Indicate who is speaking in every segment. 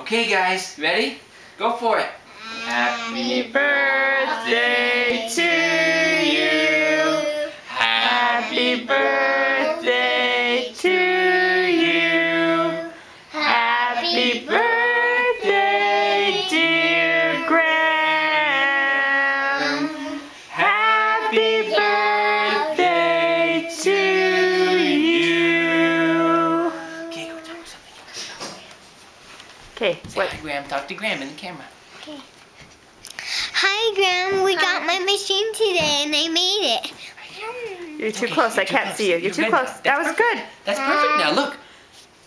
Speaker 1: Okay, guys, ready? Go for it.
Speaker 2: Happy birthday to you. Happy birthday to you. Happy birthday, dear Graham. Happy birthday to you.
Speaker 1: Okay, go tell me something.
Speaker 2: Okay,
Speaker 1: Say
Speaker 2: what?
Speaker 1: hi, Graham. Talk to Graham in the camera.
Speaker 3: Okay. Hi, Graham. We got my machine today, and I made it.
Speaker 2: You're too
Speaker 1: Okay,
Speaker 2: close.
Speaker 1: you're
Speaker 2: I
Speaker 1: too
Speaker 2: can't
Speaker 1: close.
Speaker 2: see you. You're too
Speaker 1: good
Speaker 2: close.
Speaker 1: now.
Speaker 2: That was
Speaker 1: perfect.
Speaker 2: good.
Speaker 1: That's perfect now. Look.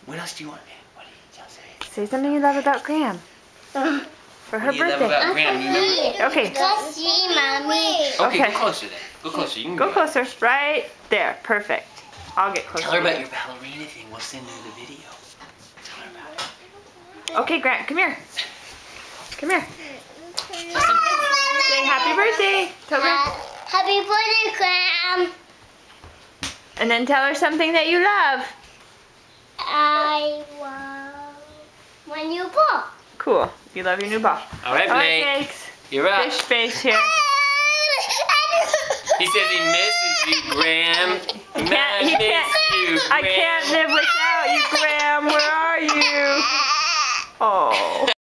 Speaker 1: What else do you want, man? What did you say?
Speaker 2: Say something you love about Graham. For her
Speaker 1: What do you love
Speaker 2: birthday.
Speaker 1: about Graham? You remember?
Speaker 2: Okay.
Speaker 3: Let's see, Mommy.
Speaker 1: Okay,
Speaker 2: Okay.
Speaker 1: go closer then. Go closer. You can
Speaker 2: Go
Speaker 1: do it.
Speaker 2: closer. Right there. Perfect. I'll get closer.
Speaker 1: Tell her about your ballerina thing. We'll send her the video. Tell her about it.
Speaker 2: Okay, Grant, come here. Come here.
Speaker 1: Listen.
Speaker 2: Say happy birthday. Tell Graham.
Speaker 3: Happy birthday, Graham.
Speaker 2: And then tell her something that you love.
Speaker 3: I love my new ball.
Speaker 2: Cool. You love your new ball.
Speaker 1: All right,
Speaker 2: All
Speaker 1: Blake.
Speaker 2: right, thanks.
Speaker 1: You're up.
Speaker 2: Fish face here.
Speaker 1: He says he misses you, Graham.
Speaker 2: He can't-
Speaker 1: I miss you,
Speaker 2: I
Speaker 1: Graham.
Speaker 2: can't